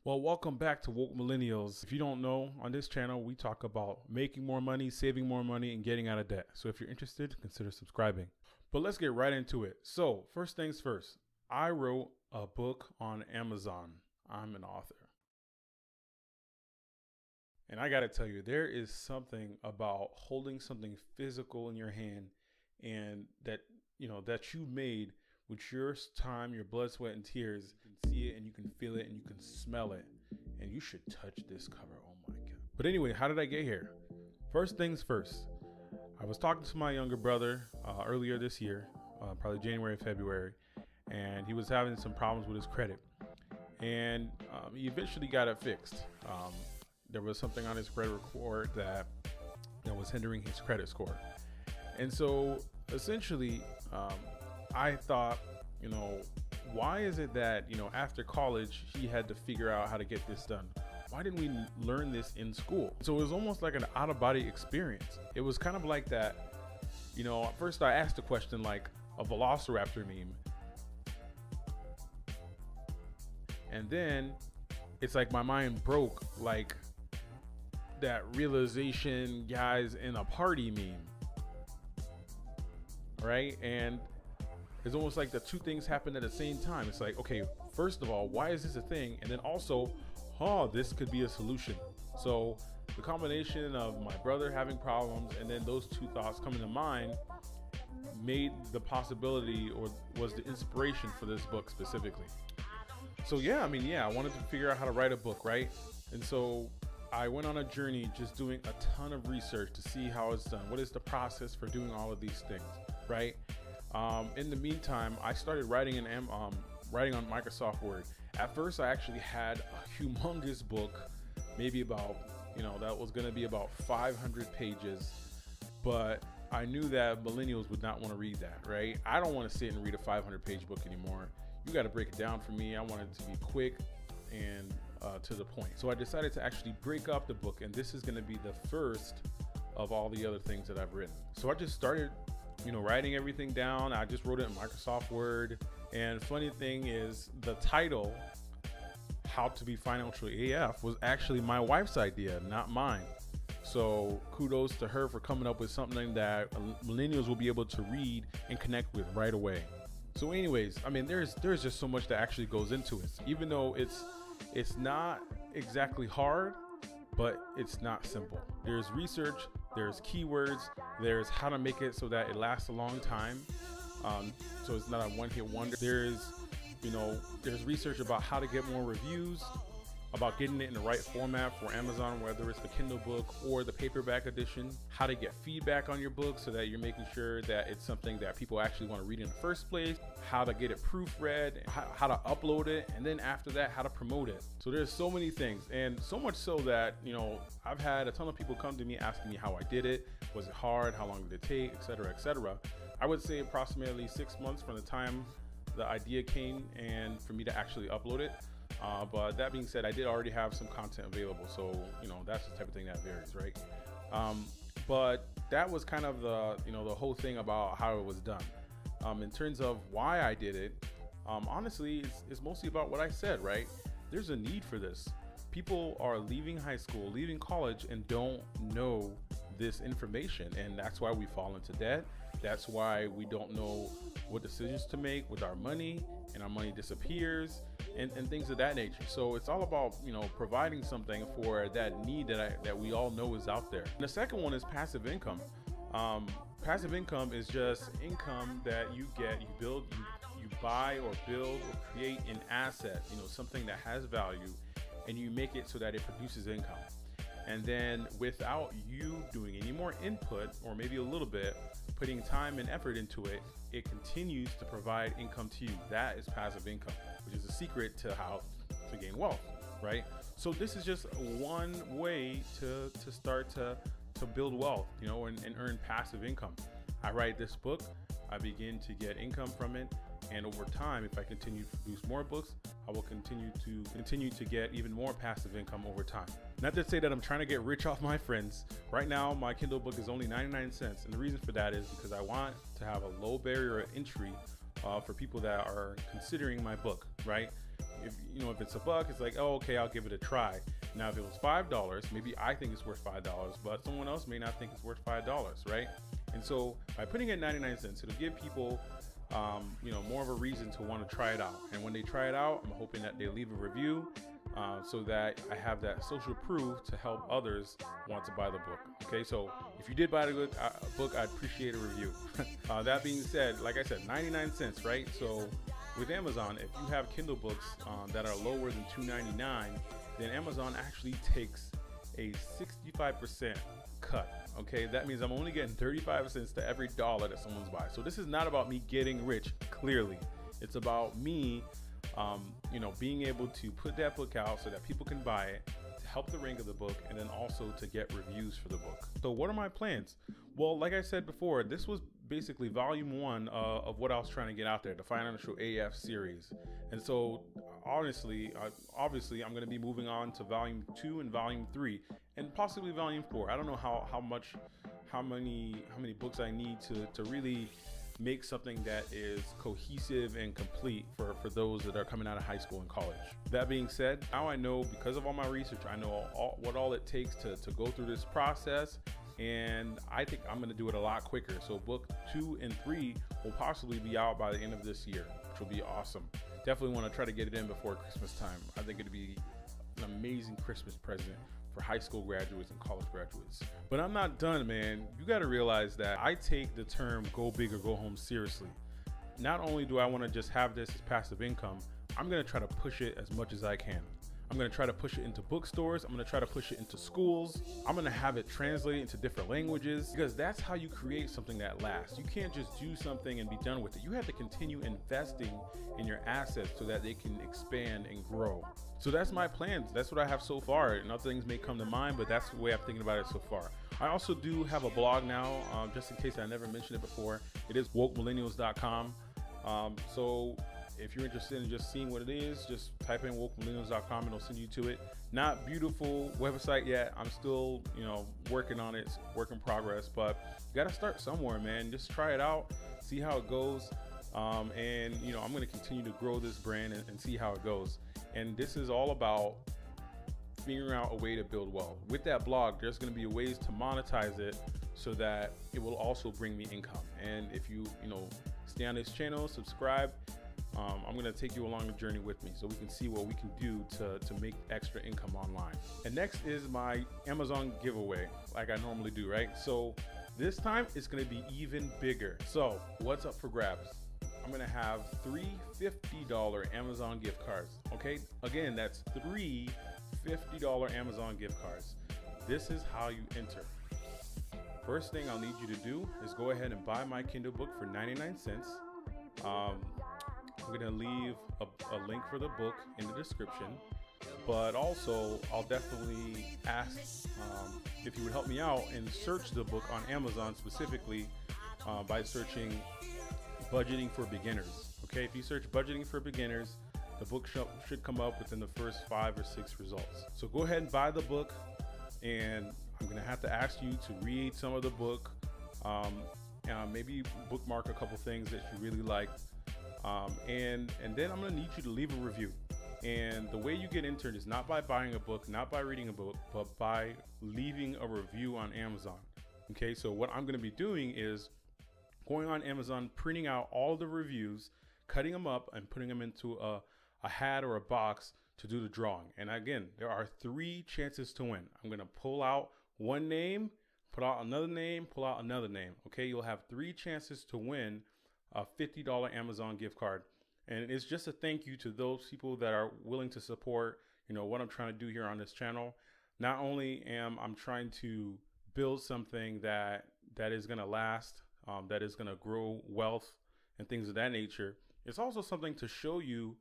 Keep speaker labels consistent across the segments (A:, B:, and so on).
A: Well, welcome back to Woke Millennials. If you don't know, on this channel, we talk about making more money, saving more money, and getting out of debt. So if you're interested, consider subscribing. But let's get right into it. So first things first, I wrote a book on Amazon. I'm an author. And I got to tell you, there is something about holding something physical in your hand and that you made with your time, your blood, sweat, and tears. You can see it and you can feel it and you can smell it. And you should touch this cover. Oh my God. But anyway, how did I get here? First things first. I was talking to my younger brother earlier this year, probably January, February, and he was having some problems with his credit. And he eventually got it fixed. There was something on his credit report that was hindering his credit score. And so essentially, I thought, why is it that, after college, he had to figure out how to get this done? Why didn't we learn this in school? So it was almost like an out-of-body experience. It was kind of like that, at first I asked a question like a Velociraptor meme. And then it's like my mind broke like that realization guys in a party meme. Right? And it's almost like the two things happen at the same time. It's like, okay, first of all, why is this a thing? And then also, this could be a solution. So the combination of my brother having problems and then those two thoughts coming to mind made the possibility, or was the inspiration for this book specifically. So I wanted to figure out how to write a book, right? And so I went on a journey just doing a ton of research to see how it's done. What is the process for doing all of these things, right? In the meantime, I started writing on Microsoft Word. At first, I actually had a humongous book, maybe about, that was going to be about 500 pages, but I knew that millennials would not want to read that, right? I don't want to sit and read a 500-page book anymore. You got to break it down for me. I want it to be quick and to the point. So I decided to actually break up the book, and this is going to be the first of all the other things that I've written. So I just started writing everything down. I just wrote it in Microsoft Word. And funny thing is, the title, How to Be Financial AF, was actually my wife's idea, not mine. So kudos to her for coming up with something that millennials will be able to read and connect with right away. So anyways, there's just so much that actually goes into it. Even though it's not exactly hard, but it's not simple. There's research, there's keywords, there's how to make it so that it lasts a long time. So it's not a one-hit wonder. There's research about how to get more reviews, about getting it in the right format for Amazon, whether it's the Kindle book or the paperback edition, how to get feedback on your book so that you're making sure that it's something that people actually want to read in the first place, how to get it proofread, how to upload it, and then after that, how to promote it. So there's so many things, and so much so that, I've had a ton of people come to me asking me how I did it. Was it hard? How long did it take? Et cetera, et cetera. I would say approximately 6 months from the time the idea came and for me to actually upload it. But that being said, I did already have some content available. So, that's the type of thing that varies, right? But that was kind of the whole thing about how it was done. In terms of why I did it, honestly, it's mostly about what I said, right? There's a need for this. People are leaving high school, leaving college, and don't know this information. And that's why we fall into debt. That's why we don't know what decisions to make with our money, and our money disappears. And things of that nature. So it's all about, providing something for that need that we all know is out there. And the second one is passive income. Passive income is just income that you get, you buy or build or create an asset, something that has value, and you make it so that it produces income. And then without you doing any more input, or maybe a little bit, putting time and effort into it, it continues to provide income to you. That is passive income, which is a secret to how to gain wealth, right? So this is just one way to start to build wealth, and earn passive income. I write this book, I begin to get income from it, and over time, if I continue to produce more books, I will continue to get even more passive income over time. Not to say that I'm trying to get rich off my friends. Right now, my Kindle book is only 99 cents. And the reason for that is because I want to have a low barrier of entry for people that are considering my book, right? if it's $1, it's like, oh, okay, I'll give it a try. Now, if it was $5, maybe I think it's worth $5, but someone else may not think it's worth $5, right? And so by putting it 99 cents, it'll give people, more of a reason to want to try it out. And when they try it out, I'm hoping that they leave a review so that I have that social proof to help others want to buy the book. Okay, so if you did buy the book, I'd appreciate a review. That being said, like I said, 99 cents, right? So with Amazon, if you have Kindle books that are lower than $2.99, then Amazon actually takes a 65% cut. Okay, that means I'm only getting 35 cents to every dollar that someone's buy. So this is not about me getting rich, clearly. It's about me, being able to put that book out so that people can buy it, to help the rank of the book, and then also to get reviews for the book. So what are my plans? Well, like I said before, this was basically volume 1 of what I was trying to get out there, the Financial AF series. And so obviously I'm going to be moving on to volume 2 and volume 3 and possibly volume 4. I don't know how many books I need to really make something that is cohesive and complete for those that are coming out of high school and college. That being said, now I know, because of all my research, I know what all it takes to go through this process, and I think I'm going to do it a lot quicker. So book 2 and 3 will possibly be out by the end of this year, which will be awesome. Definitely want to try to get it in before Christmas time. I think it'd be an amazing Christmas present for high school graduates and college graduates. But I'm not done, man. You got to realize that I take the term go big or go home seriously. Not only do I want to just have this as passive income, I'm going to try to push it as much as I can. I'm going to try to push it into bookstores. I'm going to try to push it into schools. I'm going to have it translated into different languages, because that's how you create something that lasts. You can't just do something and be done with it. You have to continue investing in your assets so that they can expand and grow. So that's my plans. That's what I have so far. And other things may come to mind, but that's the way I'm thinking about it so far. I also do have a blog now, just in case I never mentioned it before. It is wokemillennials.com. So if you're interested in just seeing what it is, just type in wokemillennials.com and it'll send you to it. Not beautiful website yet. I'm still, working on it. It's work in progress, but you got to start somewhere, man. Just try it out, see how it goes. I'm going to continue to grow this brand and see how it goes. And this is all about figuring out a way to build wealth. With that blog, there's going to be ways to monetize it so that it will also bring me income. And if you stay on this channel, subscribe, I'm going to take you along the journey with me so we can see what we can do to make extra income online. And next is my Amazon giveaway, like I normally do, right? So this time it's going to be even bigger. So what's up for grabs? I'm going to have 3 $50 Amazon gift cards. Okay, again, that's 3 $50 Amazon gift cards. This is how you enter. First thing I'll need you to do is go ahead and buy my Kindle book for 99 cents. I'm going to leave a link for the book in the description, but also I'll definitely ask if you would help me out and search the book on Amazon, specifically by searching budgeting for beginners. Okay, if you search budgeting for beginners, the book should come up within the first 5 or 6 results. So go ahead and buy the book, and I'm gonna have to ask you to read some of the book, maybe bookmark a couple things that you really like, and then I'm gonna need you to leave a review. And the way you get entered is not by buying a book, not by reading a book, but by leaving a review on Amazon. Okay, so what I'm gonna be doing is going on Amazon, printing out all the reviews, cutting them up and putting them into a hat or a box to do the drawing. And again, there are 3 chances to win. I'm going to pull out one name, put out another name, pull out another name. Okay, you'll have 3 chances to win a $50 Amazon gift card. And it's just a thank you to those people that are willing to support, what I'm trying to do here on this channel. Not only am I trying to build something that is going to last, that is going to grow wealth and things of that nature, it's also something to show you,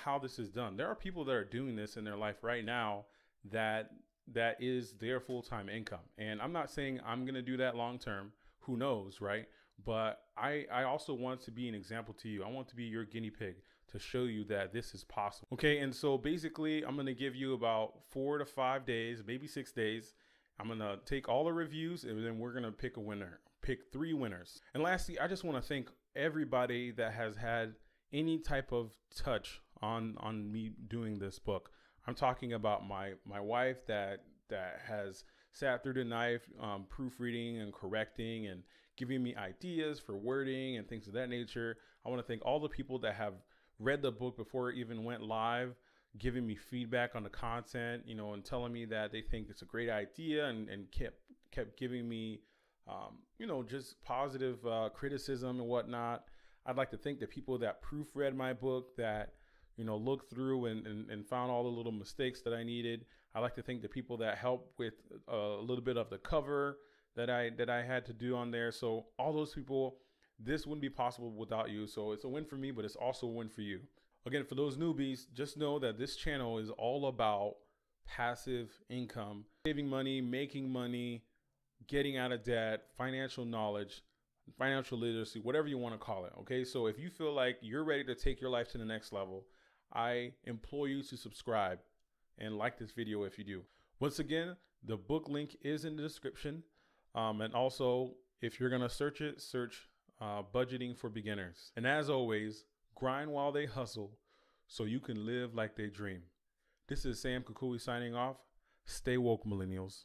A: how this is done. There are people that are doing this in their life right now that is their full-time income. And I'm not saying I'm going to do that long term. Who knows, right? But I also want to be an example to you. I want to be your guinea pig to show you that this is possible. Okay, and so basically I'm going to give you about 4 to 5 days, maybe 6 days. I'm going to take all the reviews, and then we're going to pick a winner. Pick 3 winners. And lastly, I just want to thank everybody that has had any type of touch on me doing this book. I'm talking about my wife that has sat through the knife, proofreading and correcting and giving me ideas for wording and things of that nature. I want to thank all the people that have read the book before it even went live, giving me feedback on the content, and telling me that they think it's a great idea, and kept giving me, just positive criticism and whatnot. I'd like to thank the people that proofread my book, that looked through and found all the little mistakes that I needed. I like to thank the people that helped with a little bit of the cover that I had to do on there. So all those people, this wouldn't be possible without you. So it's a win for me, but it's also a win for you. Again, for those newbies, just know that this channel is all about passive income, saving money, making money, getting out of debt, financial knowledge, financial literacy, whatever you want to call it. Okay. So if you feel like you're ready to take your life to the next level, I implore you to subscribe and like this video if you do. Once again, the book link is in the description. And also, if you're going to search it, search Budgeting for Beginners. And as always, grind while they hustle so you can live like they dream. This is Sam Kukui signing off. Stay woke, millennials.